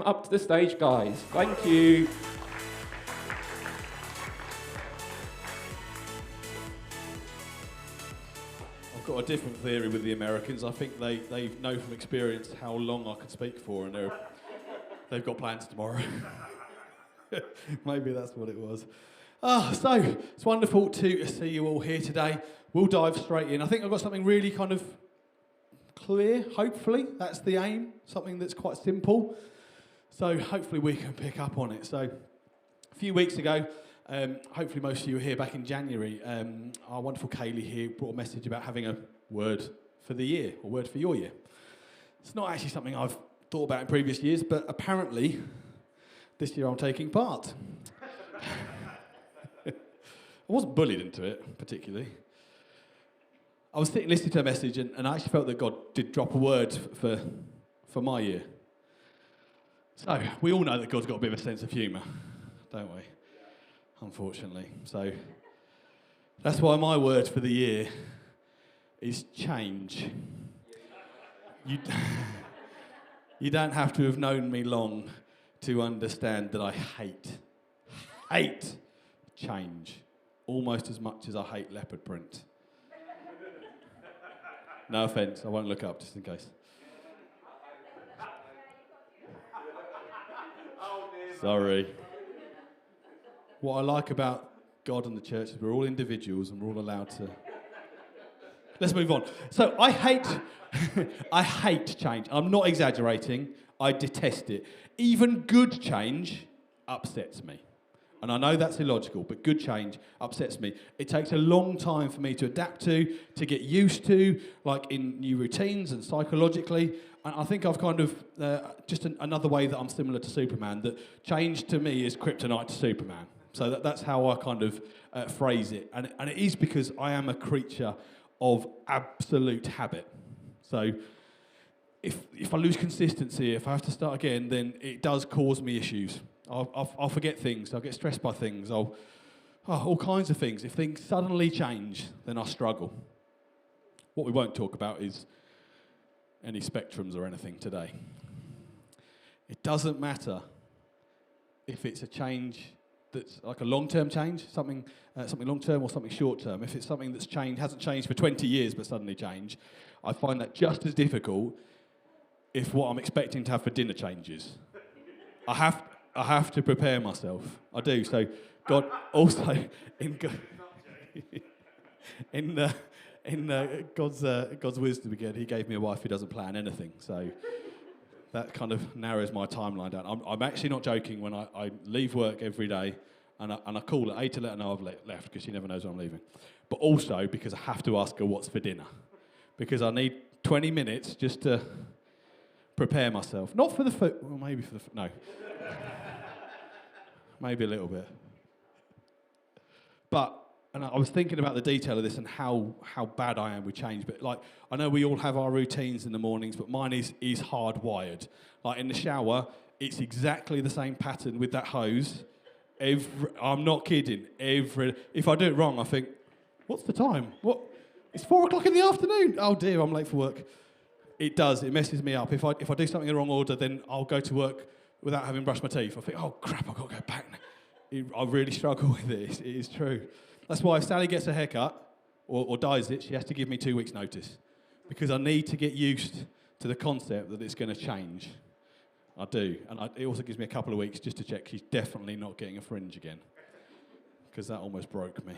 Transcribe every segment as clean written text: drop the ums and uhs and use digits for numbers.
Up to the stage, guys. Thank you. I've got a different theory with the Americans. I think they know from experience how long I can speak for, and they've got plans tomorrow. Maybe that's what it was. So it's wonderful to see you all here today. We'll dive straight in. I think I've got something really kind of clear, hopefully. That's the aim, something that's quite simple. So hopefully we can pick up on it. So a few weeks ago, hopefully most of you were here back in January, our wonderful Kaylee here brought a message about having a word for the year, or word for your year. It's not actually something I've thought about in previous years, but apparently this year I'm taking part. I wasn't bullied into it, particularly. I was sitting listening to a message, and I actually felt that God did drop a word for my year. So, we all know that God's got a bit of a sense of humour, don't we? Unfortunately. So, that's why my word for the year is change. You don't have to have known me long to understand that I hate change, almost as much as I hate leopard print. No offence, I won't look up just in case. Sorry. What I like about God and the church is we're all individuals and we're all allowed to... Let's move on. So I hate change. I'm not exaggerating. I detest it. Even good change upsets me. And I know that's illogical, but good change upsets me. It takes a long time for me to adapt to get used to, like in new routines and psychologically. And I think I've kind of, another way that I'm similar to Superman, that change to me is kryptonite to Superman. So that's how I kind of phrase it. And it is because I am a creature of absolute habit. So if I lose consistency, if I have to start again, then it does cause me issues. I'll forget things, I'll get stressed by things, all kinds of things. If things suddenly change, then I struggle. What we won't talk about is any spectrums or anything today. It doesn't matter if it's a change that's like a long-term change, something long-term or something short-term. If it's something that's changed, hasn't changed for 20 years but suddenly changed, I find that just as difficult if what I'm expecting to have for dinner changes. I have to prepare myself. I do. So God also in God's wisdom again, He gave me a wife who doesn't plan anything. So that kind of narrows my timeline down. I'm actually not joking when I leave work every day and I call at 8 to let her know I've left because she never knows when I'm leaving. But also because I have to ask her what's for dinner. Because I need 20 minutes just to prepare myself. Not for the food. Well, maybe for the food. No. Maybe a little bit. And I was thinking about the detail of this and how bad I am with change. But like, I know we all have our routines in the mornings, but mine is hardwired. Like in the shower, it's exactly the same pattern with that hose. I'm not kidding. If I do it wrong, I think, what's the time? What? It's 4 o'clock in the afternoon. Oh dear, I'm late for work. It does. It messes me up. If I do something in the wrong order, then I'll go to work without having brushed my teeth. I think, oh crap, I've got to go back now. I really struggle with it. It is true. That's why if Sally gets a haircut or dyes it, she has to give me 2 weeks' notice. Because I need to get used to the concept that it's going to change. I do. And it also gives me a couple of weeks just to check she's definitely not getting a fringe again. Because that almost broke me.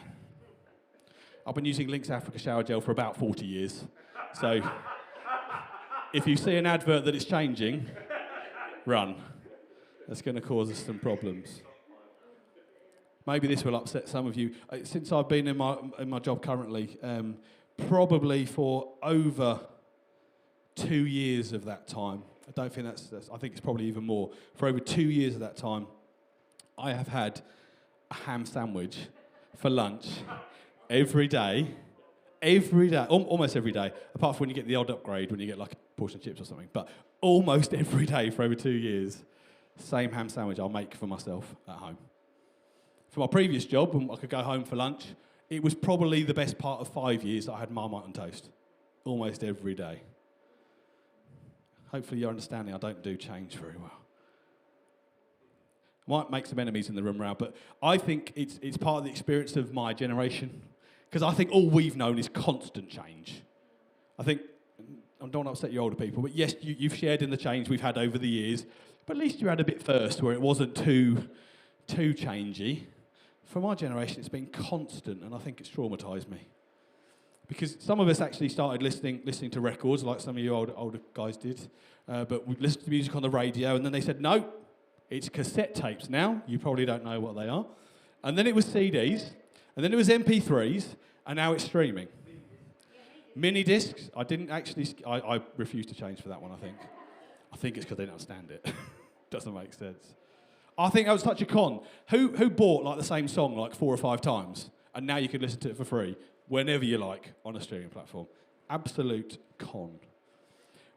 I've been using Lynx Africa shower gel for about 40 years. So if you see an advert that it's changing, run. That's going to cause us some problems. Maybe this will upset some of you. Since I've been in my job currently, probably for over 2 years of that time, I don't think that's I think it's probably even more. For over 2 years of that time, I have had a ham sandwich for lunch every day, almost every day, apart from when you get the odd upgrade, when you get like a portion of chips or something. But almost every day for over 2 years, same ham sandwich I'll make for myself at home. For my previous job, when I could go home for lunch, it was probably the best part of 5 years that I had Marmite on toast, almost every day. Hopefully you're understanding I don't do change very well. Might make some enemies in the room now, but I think it's part of the experience of my generation. Because I think all we've known is constant change. I think, I don't want to upset you older people, but yes, you've shared in the change we've had over the years, but at least you had a bit first where it wasn't too changey. For my generation, it's been constant, and I think it's traumatised me. Because some of us actually started listening to records, like some of you older guys did, but we listened to music on the radio, and then they said, no, it's cassette tapes now. You probably don't know what they are. And then it was CDs, and then it was MP3s, and now it's streaming. Mini discs, I refused to change for that one, I think. I think it's because they don't understand it. Doesn't make sense. I think that was such a con. Who bought like the same song like 4 or 5 times, and now you can listen to it for free whenever you like on a streaming platform? Absolute con.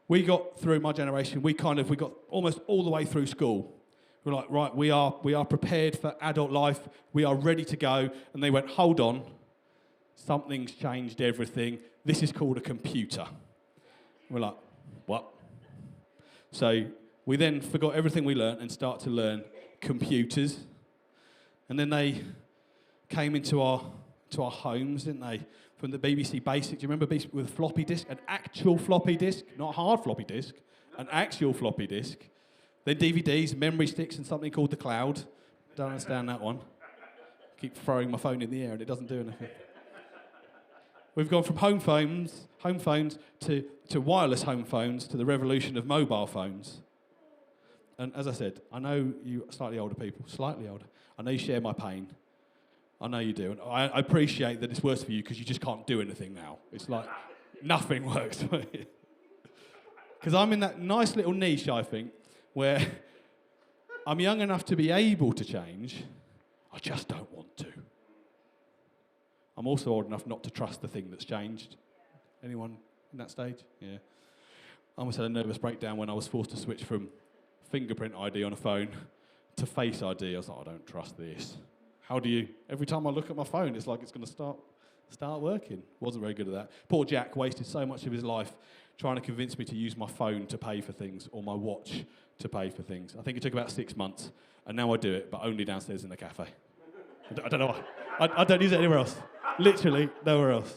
We got through my generation. We got almost all the way through school. We're like, right, we are prepared for adult life. We are ready to go. And they went, hold on, something's changed everything. This is called a computer. We're like, what? So we then forgot everything we learnt and started to learn computers. And then they came into our homes, didn't they? From the BBC Basic. Do you remember BBC with floppy disk? An actual floppy disk, not a hard floppy disk, an actual floppy disk. Then DVDs, memory sticks, and something called the cloud. Don't understand that one. Keep throwing my phone in the air and it doesn't do anything. We've gone from home phones to wireless home phones to the revolution of mobile phones. And as I said, I know you slightly older people, I know you share my pain. I know you do. And I appreciate that it's worse for you because you just can't do anything now. It's like nothing works for you. Because I'm in that nice little niche, I think, where I'm young enough to be able to change, I just don't want to. I'm also old enough not to trust the thing that's changed. Anyone in that stage? Yeah. I almost had a nervous breakdown when I was forced to switch from fingerprint ID on a phone to Face ID. I was like, I don't trust this. How do you? Every time I look at my phone, it's like it's going to start working. Wasn't very good at that. Poor Jack wasted so much of his life trying to convince me to use my phone to pay for things or my watch to pay for things. I think it took about 6 months, and now I do it, but only downstairs in the cafe. I don't know why. I don't use it anywhere else. Literally nowhere else.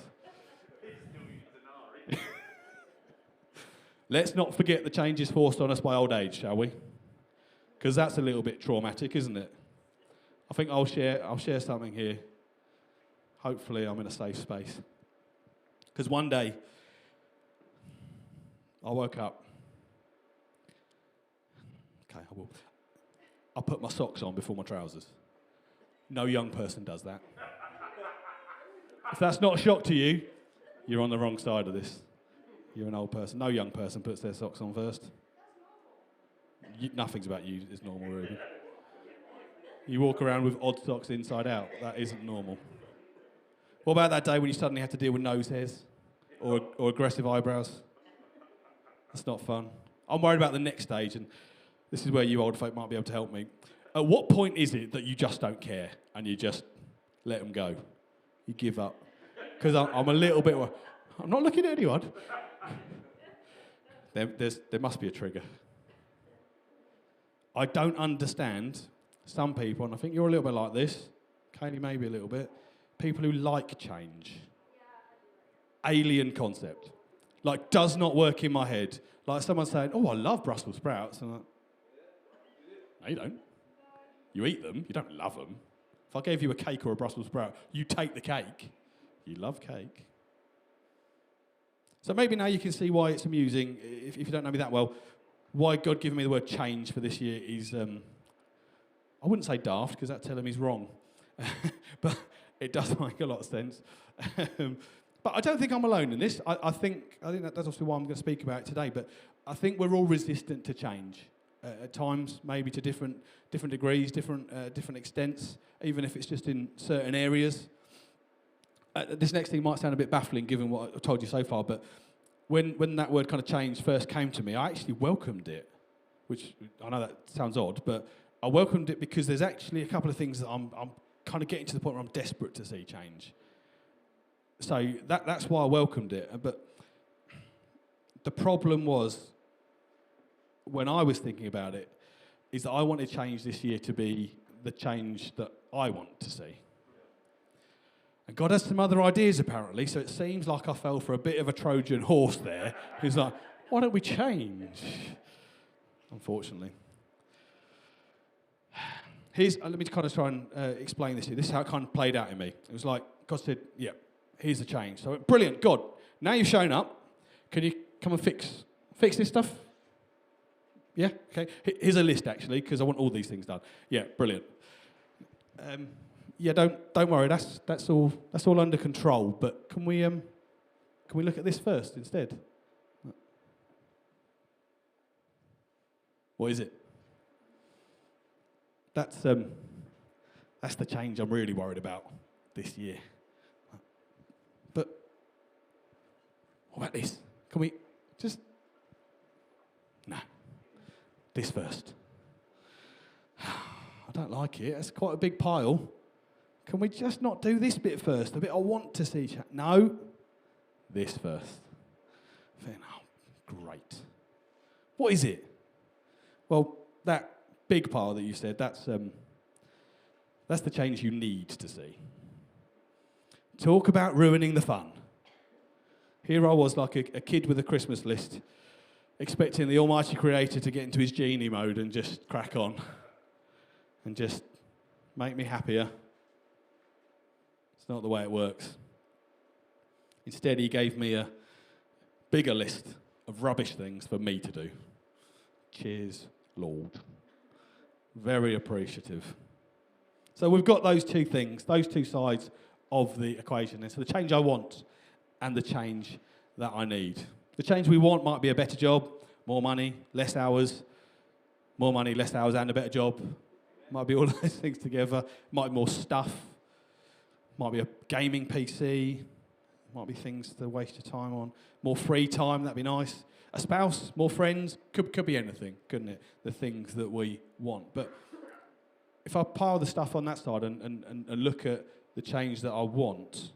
Let's not forget the changes forced on us by old age, shall we? Because that's a little bit traumatic, isn't it? I think I'll share something here. Hopefully I'm in a safe space. Because one day, I woke up. Okay, I will. I put my socks on before my trousers. No young person does that. If that's not a shock to you, you're on the wrong side of this. You're an old person. No young person puts their socks on first. Nothing's about you is normal, Ruben. You walk around with odd socks inside out. That isn't normal. What about that day when you suddenly have to deal with nose hairs or aggressive eyebrows? That's not fun. I'm worried about the next stage, and this is where you old folk might be able to help me. At what point is it that you just don't care and you just let them go? You give up. Because I'm a little bit... I'm not looking at anyone. There must be a trigger. I don't understand some people, and I think you're a little bit like this, Kaylee maybe a little bit, people who like change. Alien concept. Like, does not work in my head. Like someone saying, oh, I love Brussels sprouts. And I'm like, no, you don't. You eat them, you don't love them. If I gave you a cake or a Brussels sprout, you take the cake. You love cake. So maybe now you can see why it's amusing, if you don't know me that well, why God giving me the word change for this year is, I wouldn't say daft, because that telling me he's wrong. But it does make a lot of sense. But I don't think I'm alone in this. I think that's obviously why I'm going to speak about it today, but I think we're all resistant to change. At times, maybe to different degrees, different extents, even if it's just in certain areas. This next thing might sound a bit baffling given what I've told you so far, but when that word kind of change first came to me, I actually welcomed it, which I know that sounds odd, but I welcomed it because there's actually a couple of things that I'm kind of getting to the point where I'm desperate to see change. So that's why I welcomed it. But the problem was, when I was thinking about it, is that I wanted change this year to be the change that I want to see. And God has some other ideas, apparently, so it seems like I fell for a bit of a Trojan horse there. He's like, why don't we change? Unfortunately. Let me kind of try and explain this here. This is how it kind of played out in me. It was like, God said, yeah, here's the change. So I went, brilliant, God, now you've shown up. Can you come and fix this stuff? Yeah, okay. Here's a list, actually, because I want all these things done. Yeah, brilliant. Yeah, don't worry. That's all under control. But can we look at this first instead? What is it? That's the change I'm really worried about this year. But what about this? Can we just no? This first. I don't like it. It's quite a big pile. Can we just not do this bit first? The bit I want to see. No. This first. Oh, great. What is it? Well, that big pile that you said, that's the change you need to see. Talk about ruining the fun. Here I was like a kid with a Christmas list, expecting the Almighty Creator to get into his genie mode and just crack on and just make me happier. It's not the way it works. Instead, he gave me a bigger list of rubbish things for me to do. Cheers, Lord. Very appreciative. So we've got those two things, those two sides of the equation. And so the change I want and the change that I need. The change we want might be a better job, more money, less hours, more money, less hours, and a better job. Might be all of those things together. Might be more stuff. Might be a gaming PC. Might be things to waste your time on. More free time, that'd be nice. A spouse, more friends, could be anything, couldn't it? The things that we want. But if I pile the stuff on that side and look at the change that I want,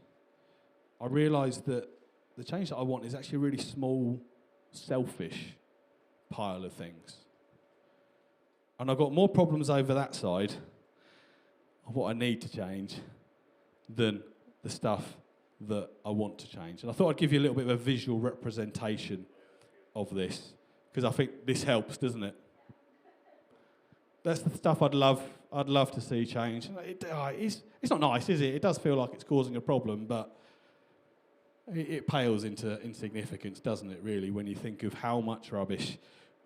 I realise that the change that I want is actually a really small, selfish pile of things. And I've got more problems over that side of what I need to change than the stuff that I want to change. And I thought I'd give you a little bit of a visual representation of this, because I think this helps, doesn't it? That's the stuff I'd love to see change. It's not nice, is it? It does feel like it's causing a problem, but it pales into insignificance, doesn't it, really, when you think of how much rubbish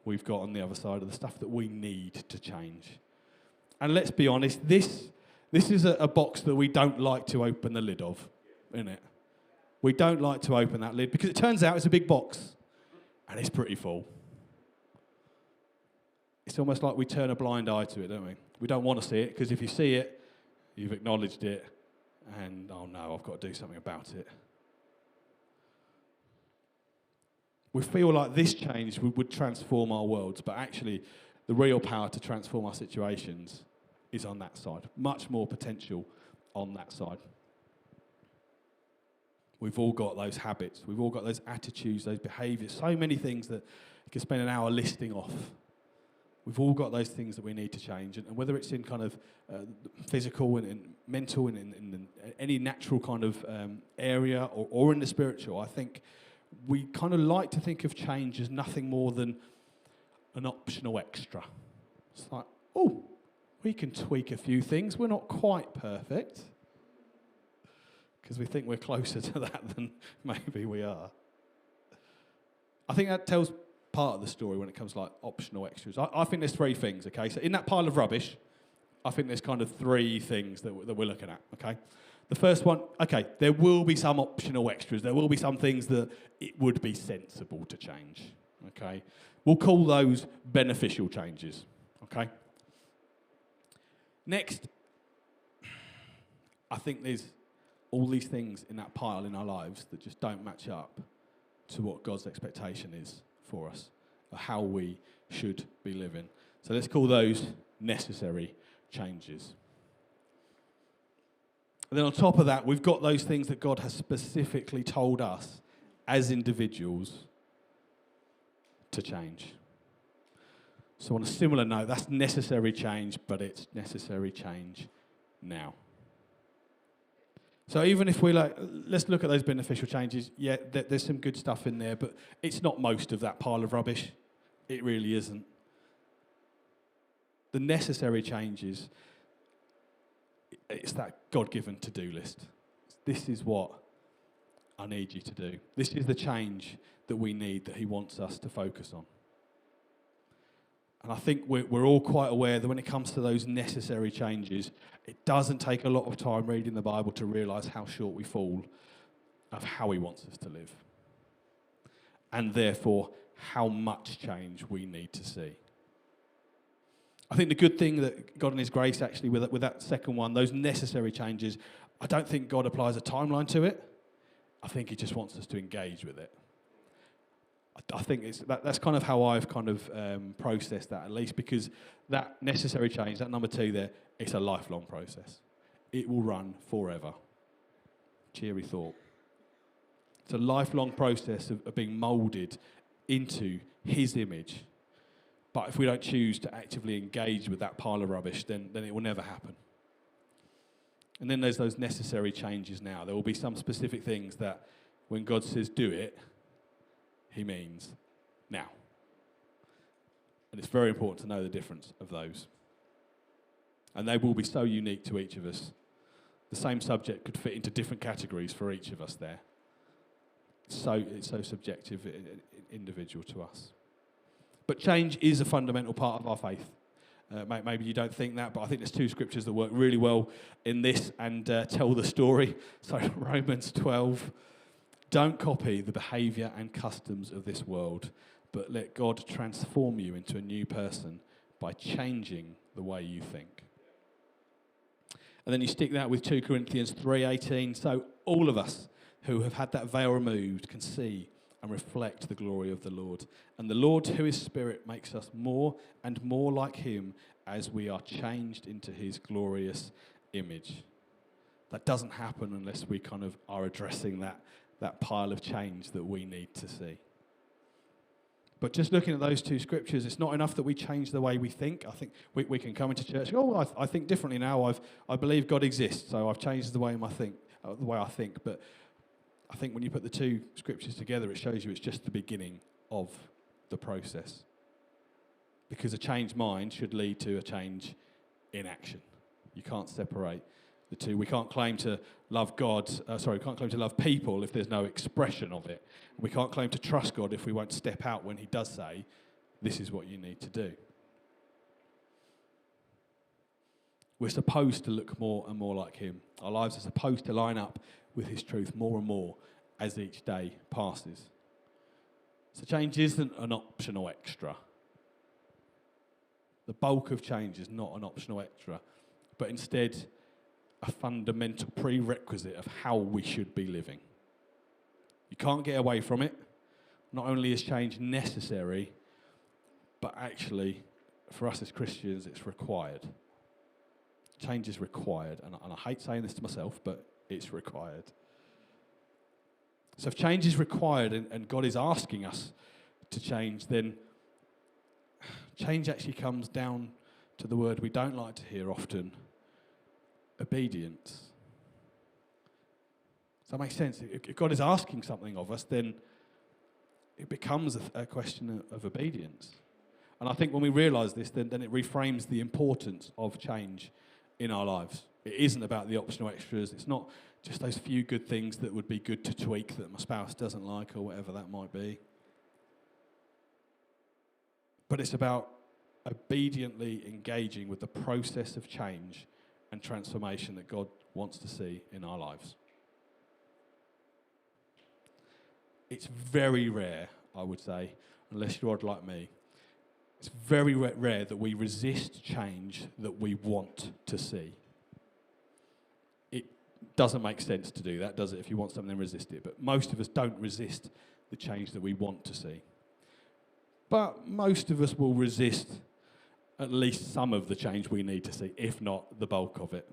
we've got on the other side of the stuff that we need to change. And let's be honest, this is a box that we don't like to open the lid of, isn't it? We don't like to open that lid because it turns out it's a big box and it's pretty full. It's almost like we turn a blind eye to it, don't we? We don't want to see it because if you see it, you've acknowledged it and, oh no, I've got to do something about it. We feel like this change would transform our worlds, but actually the real power to transform our situations is on that side. Much more potential on that side. We've all got those habits. We've all got those attitudes, those behaviours, so many things that you can spend an hour listing off. We've all got those things that we need to change. And whether it's in kind of physical and mental and in any natural kind of area or in the spiritual, I think we kind of like to think of change as nothing more than an optional extra. It's like, oh, we can tweak a few things. We're not quite perfect. Because we think we're closer to that than maybe we are. I think that tells part of the story when it comes to like optional extras. I think there's three things, okay? So in that pile of rubbish, I think there's kind of three things that we're looking at, okay? The first one, okay, there will be some optional extras. There will be some things that it would be sensible to change, okay? We'll call those beneficial changes, okay? Next, I think there's all these things in that pile in our lives that just don't match up to what God's expectation is for us, or how we should be living. So let's call those necessary changes. And then on top of that, we've got those things that God has specifically told us as individuals to change. So on a similar note, that's necessary change, but it's necessary change now. So even if let's look at those beneficial changes. Yeah, there's some good stuff in there, but it's not most of that pile of rubbish. It really isn't. The necessary changes, it's that God-given to-do list. This is what I need you to do. This is the change that we need, that he wants us to focus on. And I think we're all quite aware that when it comes to those necessary changes, it doesn't take a lot of time reading the Bible to realise how short we fall of how he wants us to live. And therefore, how much change we need to see. I think the good thing that God in his grace, actually, with that second one, those necessary changes, I don't think God applies a timeline to it. I think he just wants us to engage with it. I think that's kind of how I've kind of processed that, at least, because that necessary change, that number 2 there, it's a lifelong process. It will run forever. Cheery thought. It's a lifelong process of being moulded into his image. But if we don't choose to actively engage with that pile of rubbish, then it will never happen. And then there's those necessary changes now. There will be some specific things that when God says do it, he means now. And it's very important to know the difference of those. And they will be so unique to each of us. The same subject could fit into different categories for each of us there. It's so subjective, individual to us. But change is a fundamental part of our faith. Maybe you don't think that, but I think there's 2 scriptures that work really well in this and tell the story. So Romans 12, don't copy the behaviour and customs of this world, but let God transform you into a new person by changing the way you think. And then you stick that with 2 Corinthians 3:18. So all of us who have had that veil removed can see and reflect the glory of the Lord. And the Lord, who is Spirit, makes us more and more like him as we are changed into his glorious image. That doesn't happen unless we kind of are addressing that pile of change that we need to see. But just looking at those 2 scriptures, it's not enough that we change the way we think. I think we can come into church and go, oh, I think differently now. I believe God exists, so I've changed the way I think. But I think when you put the 2 scriptures together, it shows you it's just the beginning of the process. Because a changed mind should lead to a change in action. You can't separate the 2. We can't claim to love we can't claim to love people if there's no expression of it. We can't claim to trust God if we won't step out when he does say, this is what you need to do. We're supposed to look more and more like him. Our lives are supposed to line up with his truth more and more as each day passes. So change isn't an optional extra. The bulk of change is not an optional extra, but instead a fundamental prerequisite of how we should be living. You can't get away from it. Not only is change necessary, but actually, for us as Christians, it's required. Change is required, and I hate saying this to myself, but it's required. So if change is required and God is asking us to change, then change actually comes down to the word we don't like to hear often, obedience. Does that make sense? If God is asking something of us, then it becomes a question of obedience. And I think when we realise this, then it reframes the importance of change in our lives. It isn't about the optional extras. It's not just those few good things that would be good to tweak that my spouse doesn't like or whatever that might be. But it's about obediently engaging with the process of change and transformation that God wants to see in our lives. It's very rare, I would say, unless you're odd like me, it's very rare that we resist change that we want to see. It doesn't make sense to do that, does it? If you want something, resist it. But most of us don't resist the change that we want to see. But most of us will resist at least some of the change we need to see, if not the bulk of it.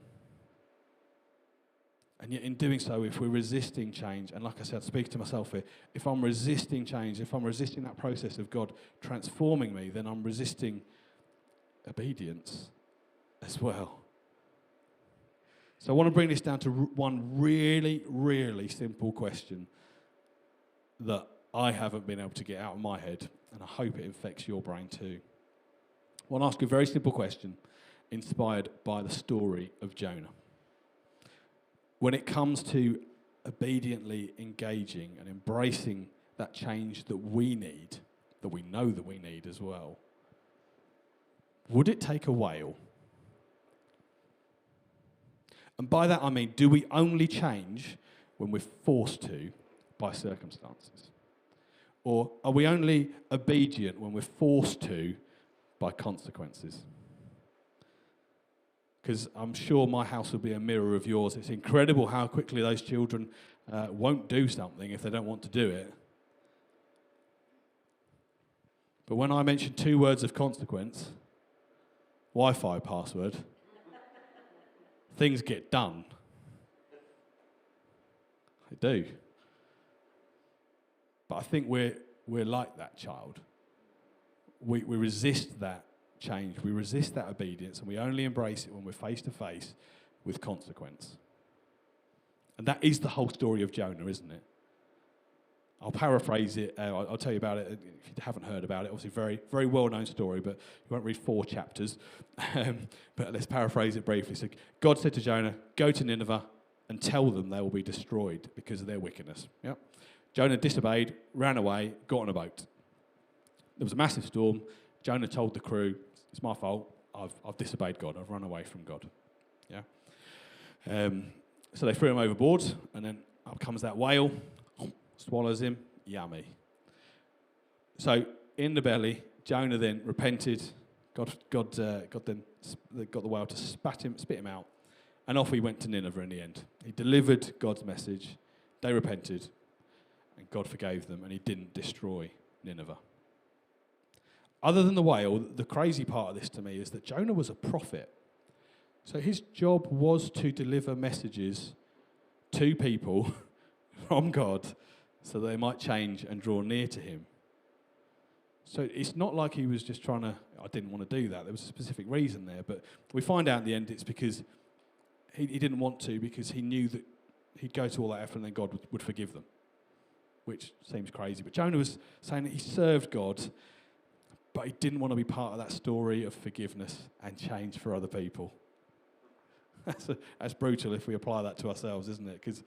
And yet in doing so, if we're resisting change, and like I said, speaking to myself here, if I'm resisting change, if I'm resisting that process of God transforming me, then I'm resisting obedience as well. So I want to bring this down to one really, really simple question that I haven't been able to get out of my head, and I hope it infects your brain too. I want to ask you a very simple question inspired by the story of Jonah. When it comes to obediently engaging and embracing that change that we need, that we know that we need as well, would it take a whale? And by that I mean, do we only change when we're forced to by circumstances? Or are we only obedient when we're forced to by consequences? Because I'm sure my house will be a mirror of yours. It's incredible how quickly those children won't do something if they don't want to do it. But when I mention 2 words of consequence, Wi-Fi password, things get done. They do. But I think we're like that child. We resist that change. We resist that obedience, and we only embrace it when we're face to face with consequence. And that is the whole story of Jonah, isn't it? I'll paraphrase it. I'll tell you about it if you haven't heard about it. Obviously, very, very well-known story, but you won't read 4 chapters. But let's paraphrase it briefly. So God said to Jonah, "Go to Nineveh and tell them they will be destroyed because of their wickedness." Yep. Jonah disobeyed, ran away, got on a boat. There was a massive storm. Jonah told the crew, "It's my fault. I've disobeyed God. I've run away from God." Yeah. So they threw him overboard, and then up comes that whale, swallows him. Yummy. So in the belly, Jonah then repented. God then got the whale to spit him out, and off he went to Nineveh in the end. He delivered God's message. They repented, and God forgave them, and he didn't destroy Nineveh. Other than the whale, the crazy part of this to me is that Jonah was a prophet. So his job was to deliver messages to people from God so that they might change and draw near to him. So it's not like he was just trying to, I didn't want to do that. There was a specific reason there. But we find out in the end it's because he didn't want to, because he knew that he'd go to all that effort and then God would forgive them, which seems crazy. But Jonah was saying that he served God, but he didn't want to be part of that story of forgiveness and change for other people. That's brutal if we apply that to ourselves, isn't it? Because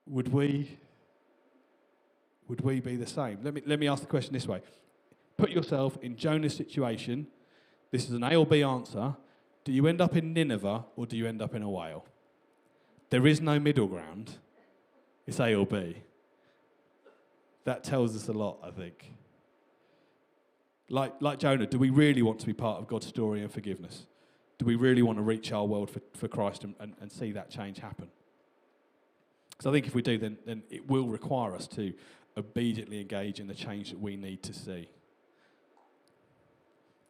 would we be the same? Let me ask the question this way. Put yourself in Jonah's situation. This is an A or B answer. Do you end up in Nineveh or do you end up in a whale? There is no middle ground. It's A or B. That tells us a lot, I think. Like Jonah, do we really want to be part of God's story and forgiveness? Do we really want to reach our world for Christ and see that change happen? Because I think if we do, then it will require us to obediently engage in the change that we need to see.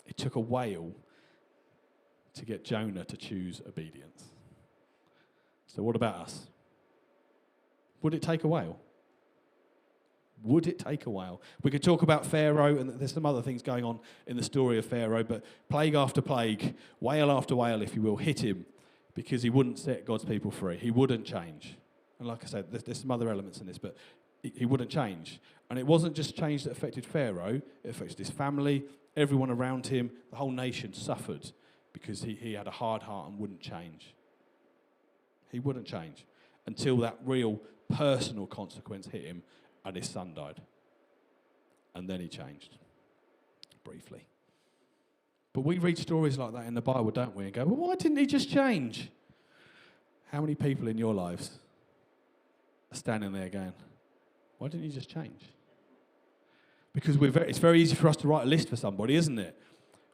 It took a whale to get Jonah to choose obedience. So what about us? Would it take a whale? Would it take a whale? We could talk about Pharaoh, and there's some other things going on in the story of Pharaoh, but plague after plague, whale after whale, if you will, hit him because he wouldn't set God's people free. He wouldn't change. And like I said, there's some other elements in this, but he wouldn't change. And it wasn't just change that affected Pharaoh, it affected his family, everyone around him, the whole nation suffered because he had a hard heart and wouldn't change. He wouldn't change until that real personal consequence hit him and his son died. And then he changed, briefly. But we read stories like that in the Bible, don't we? And go, well, why didn't he just change? How many people in your lives are standing there going, why didn't you just change? Because it's very easy for us to write a list for somebody, isn't it?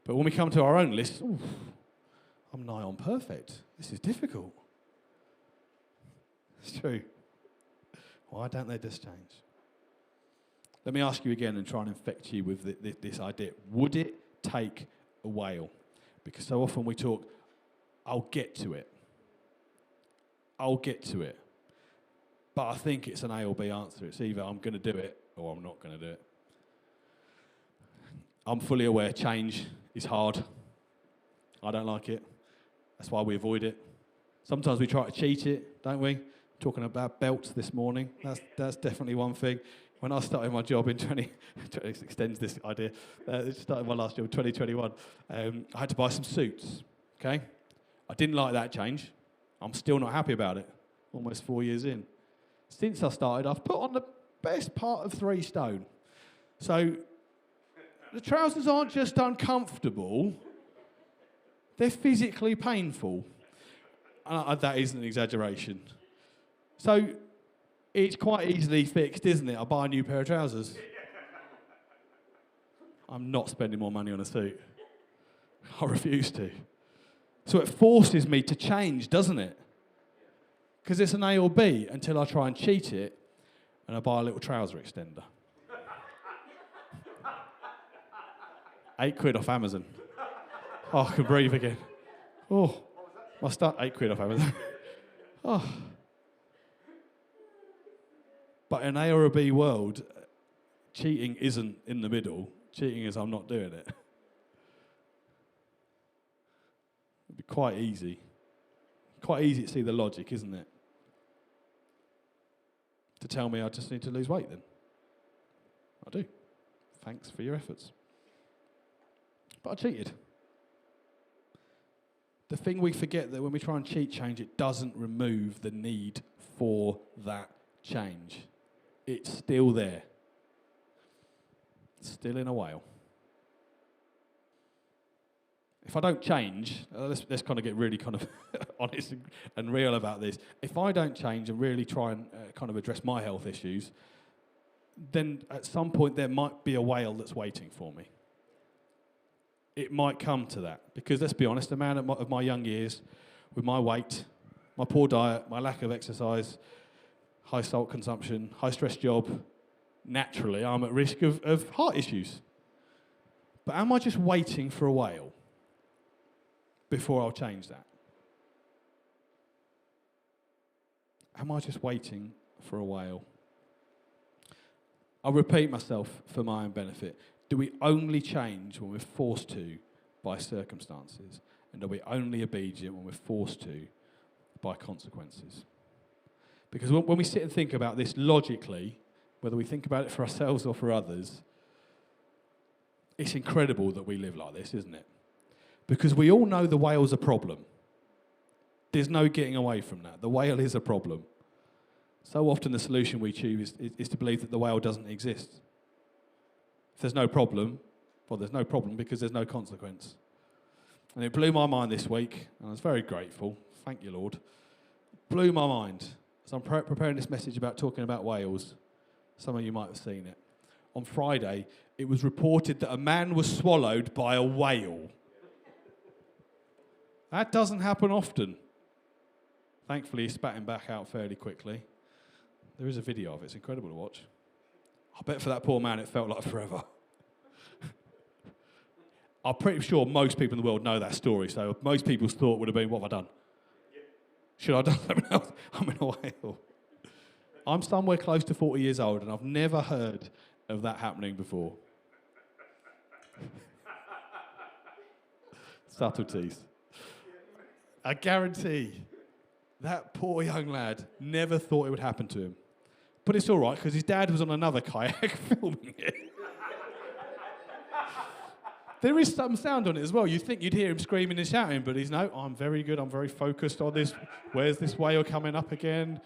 But when we come to our own list, I'm nigh on perfect. This is difficult. It's true. Why don't they just change? Let me ask you again and try and infect you with this idea. Would it take a whale? Because so often we talk, I'll get to it. I'll get to it. But I think it's an A or B answer. It's either I'm going to do it or I'm not going to do it. I'm fully aware change is hard. I don't like it. That's why we avoid it. Sometimes we try to cheat it, don't we? Talking about belts this morning. That's definitely one thing. When I started my job in extends this idea, started my last job in 2021, I had to buy some suits, okay? I didn't like that change. I'm still not happy about it, almost 4 years in. Since I started, I've put on the best part of 3 stone. So the trousers aren't just uncomfortable, they're physically painful. That isn't an exaggeration. So it's quite easily fixed, isn't it? I buy a new pair of trousers. I'm not spending more money on a suit. I refuse to. So it forces me to change, doesn't it? Because it's an A or B until I try and cheat it and I buy a little trouser extender. £8 off Amazon. Oh, I can breathe again. Oh, my start £8 off Amazon. Oh. But in A or a B world, cheating isn't in the middle. Cheating is I'm not doing it. It'd be quite easy. Quite easy to see the logic, isn't it? To tell me I just need to lose weight then. I do. Thanks for your efforts. But I cheated. The thing we forget that when we try and cheat change, it doesn't remove the need for that change. It's still there. It's still in a whale. If I don't change, let's kind of get really kind of honest and real about this. If I don't change and really try and kind of address my health issues, then at some point there might be a whale that's waiting for me. It might come to that. Because let's be honest, a man of my young years, with my weight, my poor diet, my lack of exercise, high salt consumption, high stress job, naturally I'm at risk of heart issues. But am I just waiting for a whale before I'll change that? Am I just waiting for a whale? I'll repeat myself for my own benefit. Do we only change when we're forced to by circumstances? And are we only obedient when we're forced to by consequences? Because when we sit and think about this logically, whether we think about it for ourselves or for others, it's incredible that we live like this, isn't it? Because we all know the whale's a problem. There's no getting away from that. The whale is a problem. So often the solution we choose is to believe that the whale doesn't exist. If there's no problem, well, there's no problem because there's no consequence. And it blew my mind this week, and I was very grateful. Thank you, Lord. It blew my mind. So I'm preparing this message about talking about whales. Some of you might have seen it. On Friday, it was reported that a man was swallowed by a whale. That doesn't happen often. Thankfully, he spat him back out fairly quickly. There is a video of it. It's incredible to watch. I bet for that poor man it felt like forever. I'm pretty sure most people in the world know that story, so most people's thought would have been, what have I done? Should I have done something else? I'm in a whale. I'm somewhere close to 40 years old, and I've never heard of that happening before. Subtleties. I guarantee that poor young lad never thought it would happen to him. But it's all right, because his dad was on another kayak filming it. There is some sound on it as well. You'd think you'd hear him screaming and shouting, but he's, no, I'm very good, I'm very focused on this. Where's this whale coming up again?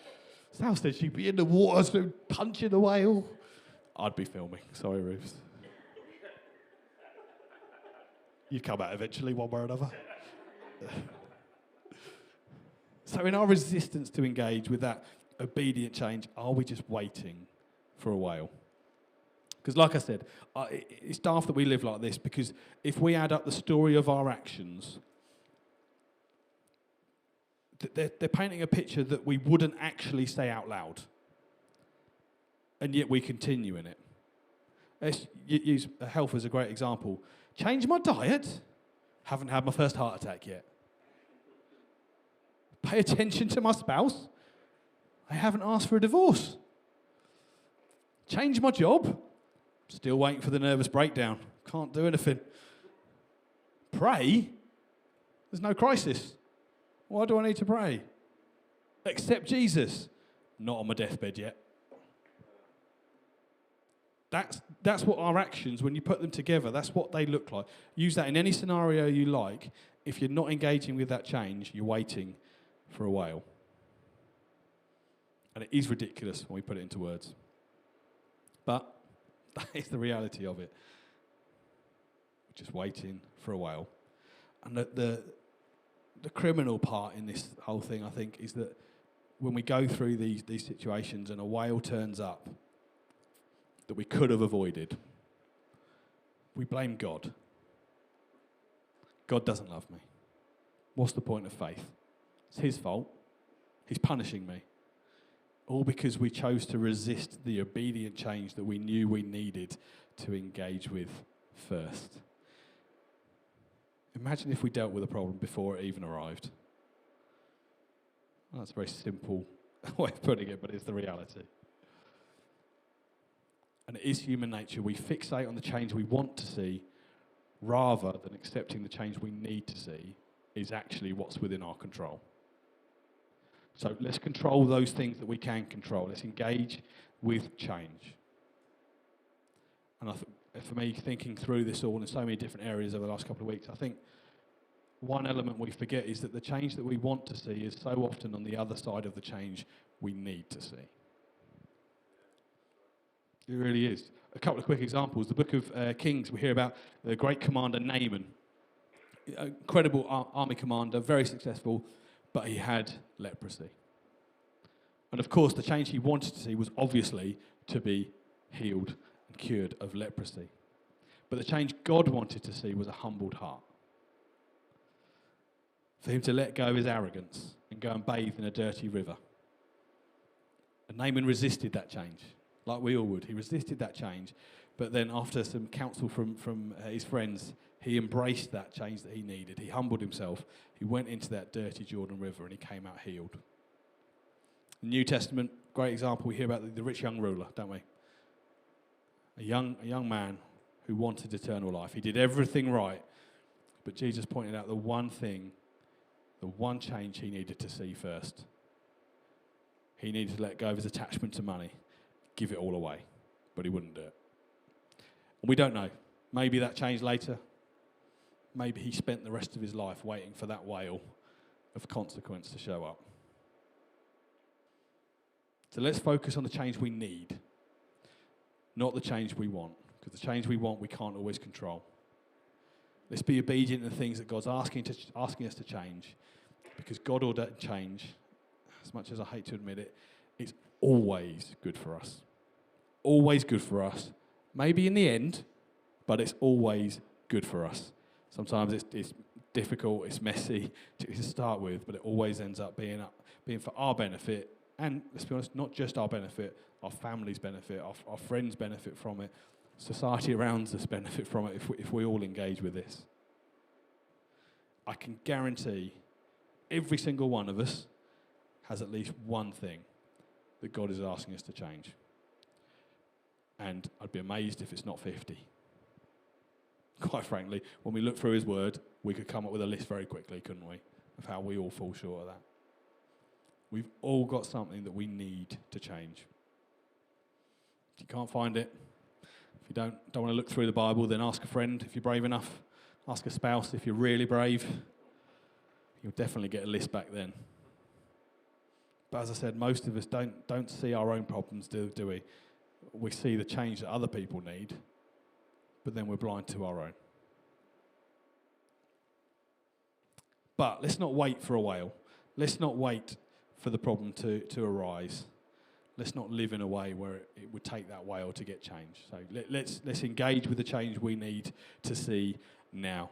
Sal said she'd be in the water, so punching the whale. I'd be filming. Sorry, Ruth. You'd come out eventually, one way or another. So in our resistance to engage with that obedient change, are we just waiting for a whale? Because like I said, it's daft that we live like this, because if we add up the story of our actions, they're painting a picture that we wouldn't actually say out loud. And yet we continue in it. Let's use health as a great example. Change my diet? Haven't had my first heart attack yet. Pay attention to my spouse? I haven't asked for a divorce. Change my job? Still waiting for the nervous breakdown Can't do anything. Pray? There's no crisis. Why do I need to pray? Accept Jesus. Not on my deathbed yet. That's what our actions, when you put them together, that's what they look like. Use that in any scenario you like. If you're not engaging with that change, you're waiting for a whale. And it is ridiculous when we put it into words. But that is the reality of it. Just waiting for a whale. And the criminal part in this whole thing, I think, is that when we go through these situations and a whale turns up that we could have avoided, we blame God. God doesn't love me. What's the point of faith? It's his fault. He's punishing me. All because we chose to resist the obedient change that we knew we needed to engage with first. Imagine if we dealt with a problem before it even arrived. Well, that's a very simple way of putting it, but it's the reality. And it is human nature. We fixate on the change we want to see rather than accepting the change we need to see is actually what's within our control. So let's control those things that we can control. Let's engage with change. And for me, thinking through this all in so many different areas over the last couple of weeks, I think one element we forget is that the change that we want to see is so often on the other side of the change we need to see. It really is. A couple of quick examples. The book of Kings, we hear about the great commander Naaman. Incredible army commander, very successful, but he had leprosy. And of course, the change he wanted to see was obviously to be healed and cured of leprosy. But the change God wanted to see was a humbled heart. For him to let go of his arrogance and go and bathe in a dirty river. And Naaman resisted that change, like we all would. He resisted that change, but then after some counsel from his friends, he embraced that change that he needed. He humbled himself. He went into that dirty Jordan River and he came out healed. The New Testament, great example, we hear about the rich young ruler, don't we? A young man who wanted eternal life. He did everything right, but Jesus pointed out the one thing, the one change he needed to see first. He needed to let go of his attachment to money, give it all away, but he wouldn't do it. And we don't know. Maybe that changed later. Maybe he spent the rest of his life waiting for that whale of consequence to show up. So let's focus on the change we need, not the change we want, because the change we want we can't always control. Let's be obedient to the things that God's asking us to change, because God ordered change, as much as I hate to admit it, it's always good for us. Always good for us. Maybe in the end, but it's always good for us. Sometimes it's difficult, it's messy to start with, but it always ends up being for our benefit. And let's be honest, not just our benefit, our family's benefit, our friends benefit from it, society around us benefit from it if we all engage with this. I can guarantee every single one of us has at least one thing that God is asking us to change. And I'd be amazed if it's not 50. Quite frankly, when we look through his word, we could come up with a list very quickly, couldn't we, of how we all fall short of that. We've all got something that we need to change. If you can't find it, if you don't want to look through the Bible, then ask a friend if you're brave enough. Ask a spouse if you're really brave. You'll definitely get a list back then. But as I said, most of us don't see our own problems, do we? We see the change that other people need, but then we're blind to our own. But let's not wait for a whale. Let's not wait for the problem to arise. Let's not live in a way where it would take that whale to get change. So let's engage with the change we need to see now.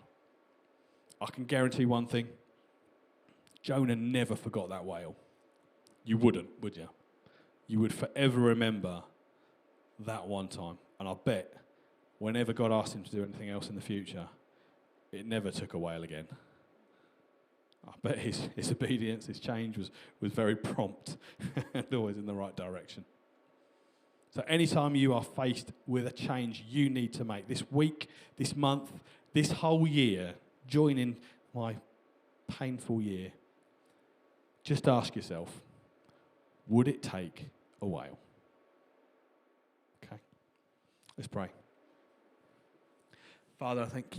I can guarantee one thing. Jonah never forgot that whale. You wouldn't, would you? You would forever remember that one time. And I bet whenever God asked him to do anything else in the future, it never took a whale again. I bet his obedience, his change was very prompt and always in the right direction. So anytime you are faced with a change you need to make, this week, this month, this whole year, joining my painful year, just ask yourself, would it take a whale? Okay, let's pray. Father, I thank you.